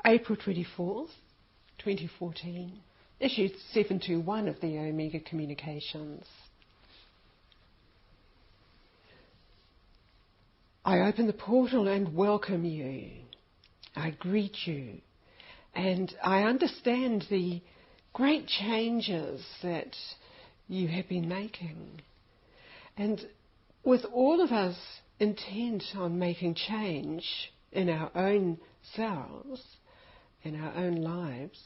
April 24th, 2014, issue 721 of the Omega Communications. I open the portal and welcome you. I greet you, and I understand the great changes that you have been making. And with all of us intent on making change in our own selves, in our own lives,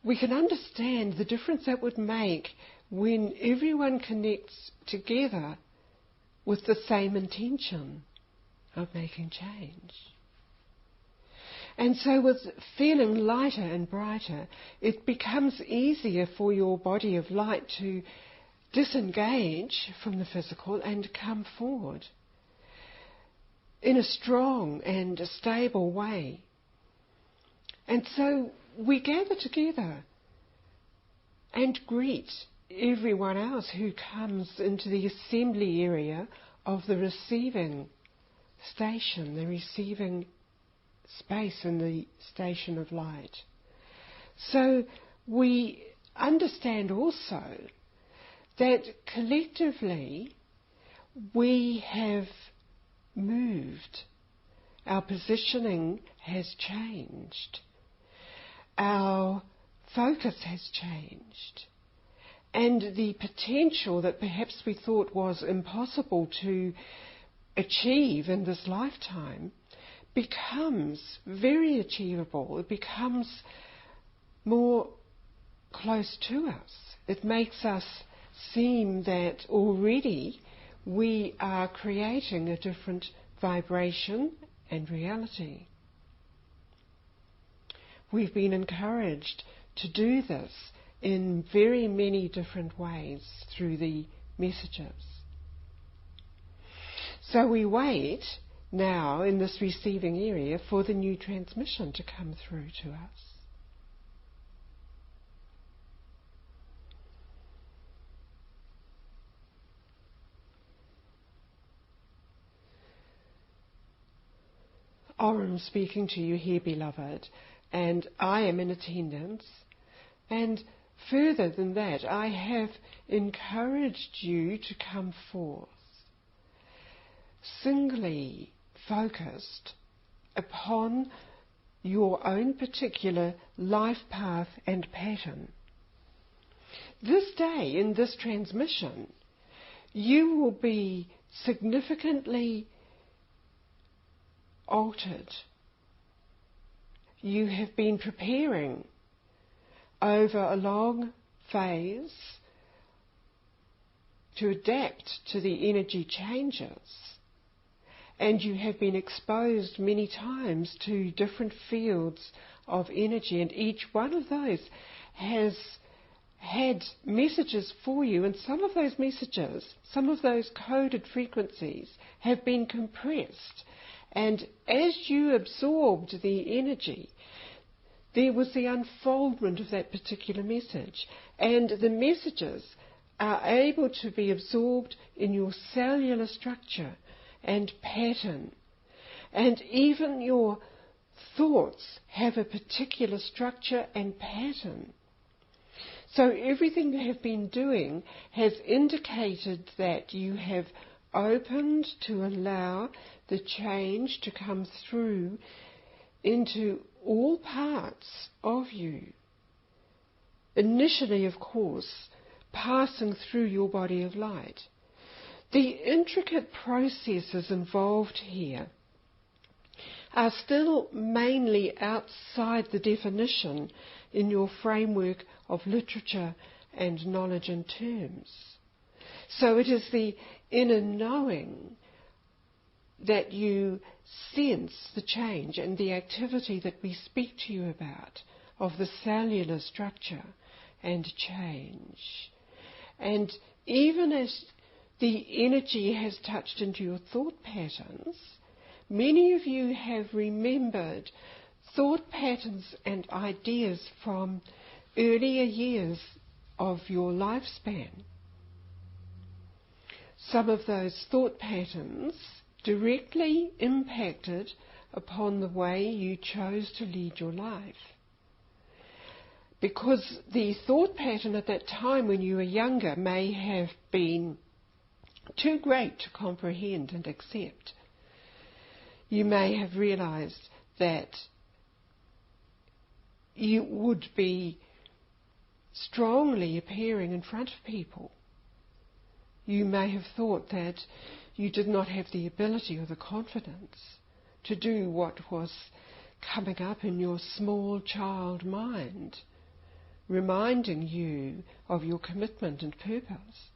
we can understand the difference that would make when everyone connects together with the same intention of making change. And so with feeling lighter and brighter, it becomes easier for your body of light to disengage from the physical and come forward in a strong and a stable way. And so we gather together and greet everyone else who comes into the assembly area of the receiving station, the receiving space in the station of light. So we understand also that collectively we have moved. Our positioning has changed. Our focus has changed. And the potential that perhaps we thought was impossible to achieve in this lifetime becomes very achievable. It becomes more close to us. It makes us seem that already we are creating a different vibration and reality. We've been encouraged to do this in very many different ways through the messages. So we wait now in this receiving area for the new transmission to come through to us. I'm speaking to you here, beloved, and I am in attendance. And further than that, I have encouraged you to come forth, singly focused upon your own particular life path and pattern. This day, in this transmission, you will be significantly altered. You have been preparing over a long phase to adapt to the energy changes, and you have been exposed many times to different fields of energy, and each one of those has had messages for you, and some of those messages, some of those coded frequencies have been compressed. And as you absorbed the energy, there was the unfoldment of that particular message. And the messages are able to be absorbed in your cellular structure and pattern. And even your thoughts have a particular structure and pattern. So everything you have been doing has indicated that you have opened to allow the change to come through into all parts of you. Initially, of course, passing through your body of light. The intricate processes involved here are still mainly outside the definition in your framework of literature and knowledge and terms. So it is the inner knowing that you sense the change and the activity that we speak to you about of the cellular structure and change. And even as the energy has touched into your thought patterns, many of you have remembered thought patterns and ideas from earlier years of your lifespan. Some of those thought patterns directly impacted upon the way you chose to lead your life. Because the thought pattern at that time when you were younger may have been too great to comprehend and accept. You may have realized that you would be strongly appearing in front of people. You may have thought that you did not have the ability or the confidence to do what was coming up in your small child mind, reminding you of your commitment and purpose.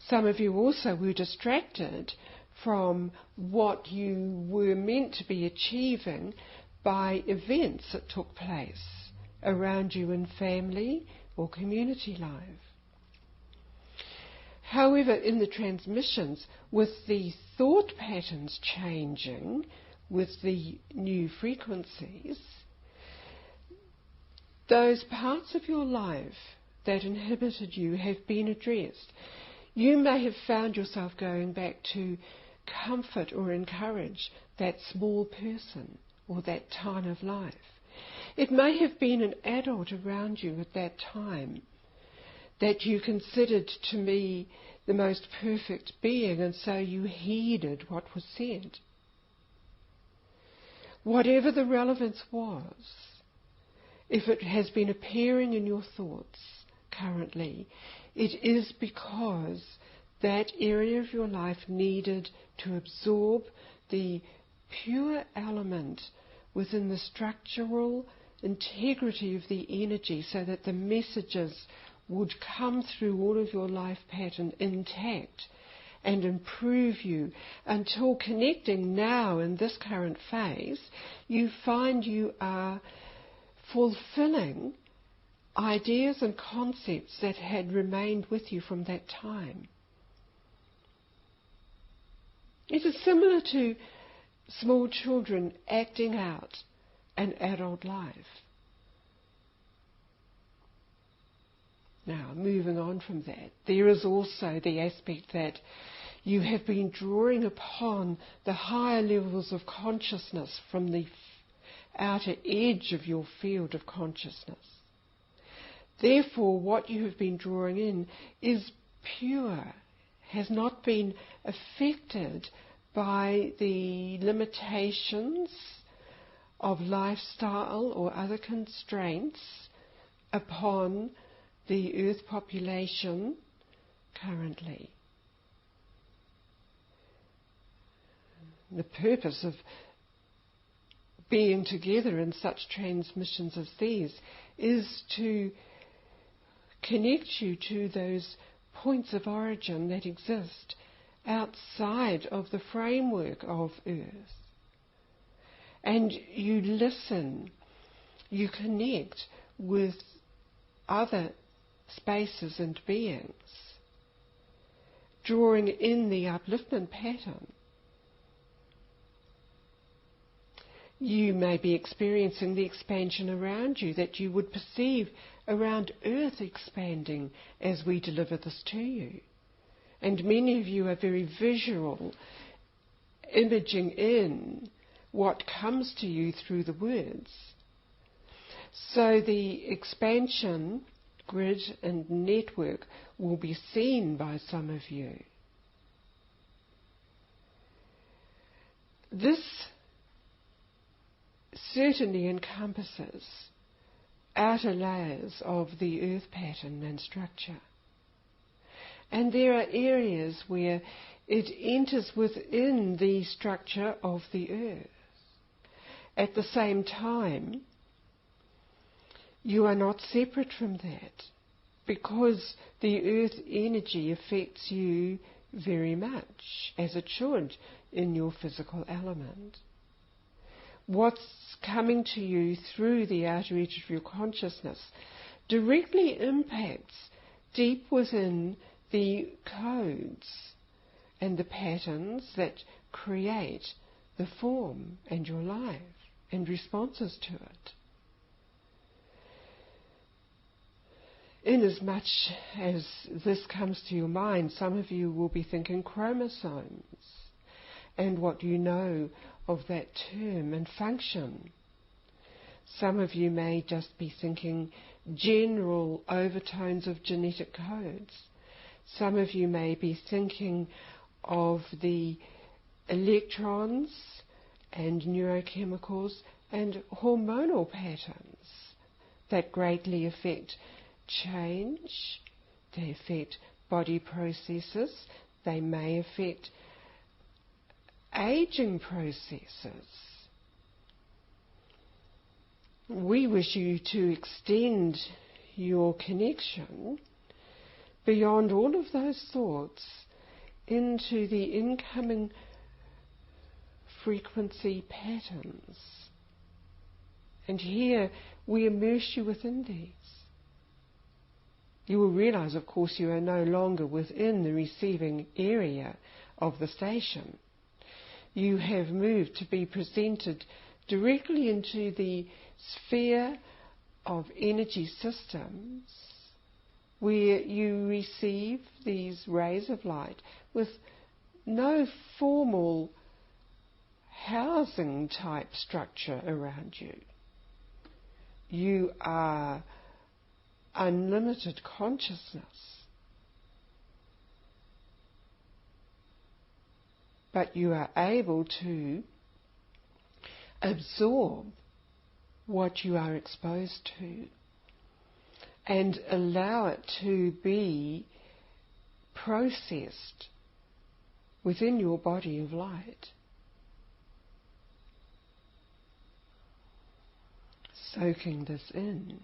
Some of you also were distracted from what you were meant to be achieving by events that took place around you in family or community life. However, in the transmissions, with the thought patterns changing, with the new frequencies, those parts of your life that inhibited you have been addressed. You may have found yourself going back to comfort or encourage that small person or that time of life. It may have been an adult around you at that time that you considered to be the most perfect being, and so you heeded what was said. Whatever the relevance was, if it has been appearing in your thoughts currently, it is because that area of your life needed to absorb the pure element within the structural integrity of the energy, so that the messages would come through all of your life pattern intact and improve you, until connecting now in this current phase, you find you are fulfilling ideas and concepts that had remained with you from that time. It is similar to small children acting out an adult life. Now, moving on from that, there is also the aspect that you have been drawing upon the higher levels of consciousness from the outer edge of your field of consciousness. Therefore, what you have been drawing in is pure, has not been affected by the limitations of lifestyle or other constraints upon the earth population currently. The purpose of being together in such transmissions as these is to connect you to those points of origin that exist outside of the framework of earth. And you listen, you connect with other spaces and beings, drawing in the upliftment pattern. You may be experiencing the expansion around you that you would perceive around earth expanding as we deliver this to you. And many of you are very visual, imaging in what comes to you through the words. So the expansion grid and network will be seen by some of you. This certainly encompasses outer layers of the earth pattern and structure. And there are areas where it enters within the structure of the earth. At the same time, you are not separate from that, because the earth energy affects you very much, as it should, in your physical element. What's coming to you through the outer edge of your consciousness directly impacts deep within the codes and the patterns that create the form and your life and responses to it. Inasmuch as this comes to your mind, some of you will be thinking chromosomes and what you know of that term and function. Some of you may just be thinking general overtones of genetic codes. Some of you may be thinking of the electrons and neurochemicals and hormonal patterns that greatly affect change. They affect body processes. They may affect aging processes. We wish you to extend your connection beyond all of those thoughts into the incoming frequency patterns. And here we immerse you within these. You will realize, of course, you are no longer within the receiving area of the station. You have moved to be presented directly into the sphere of energy systems where you receive these rays of light with no formal housing type structure around you. You are unlimited consciousness. But you are able to absorb what you are exposed to and allow it to be processed within your body of light. Soaking this in.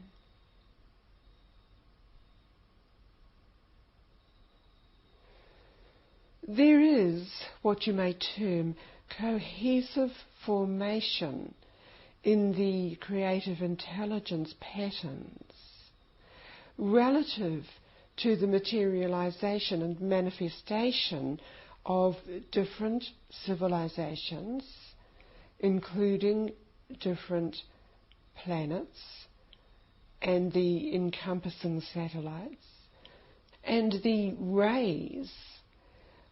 There is what you may term cohesive formation in the creative intelligence patterns relative to the materialization and manifestation of different civilizations, including different planets and the encompassing satellites, and the rays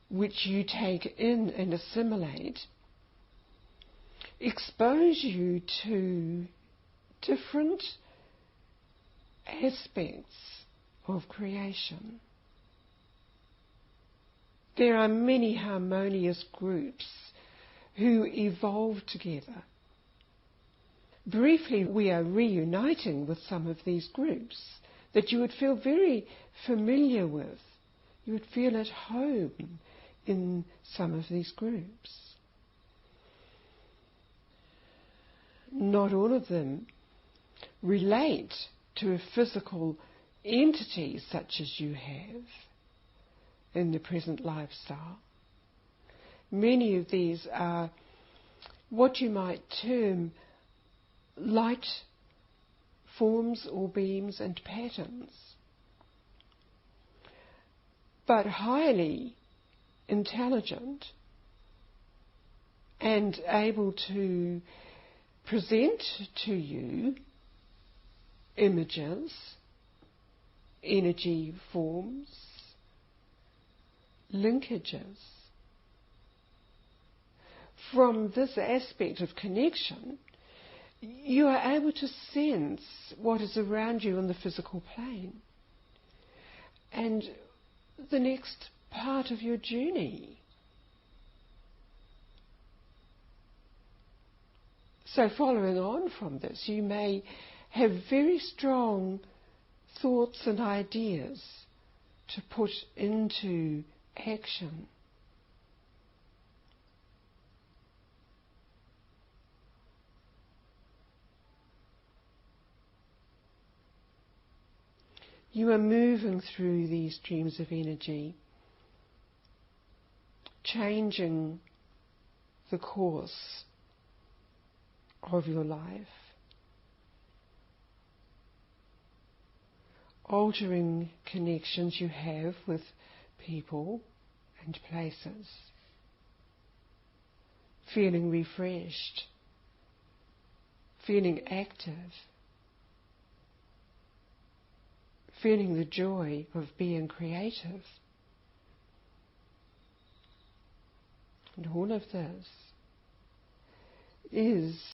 which you take in and assimilate expose you to different aspects of creation. There are many harmonious groups who evolve together. Briefly, we are reuniting with some of these groups that you would feel very familiar with. You would feel at home in some of these groups. Not all of them relate to a physical entity such as you have in the present lifestyle. Many of these are what you might term light forms or beams and patterns, but highly intelligent and able to present to you images, energy forms, linkages. From this aspect of connection, you are able to sense what is around you on the physical plane and the next part of your journey. So following on from this, you may have very strong thoughts and ideas to put into action. You are moving through these streams of energy, changing the course of your life, altering connections you have with people and places, feeling refreshed, feeling active, feeling the joy of being creative. And all of this is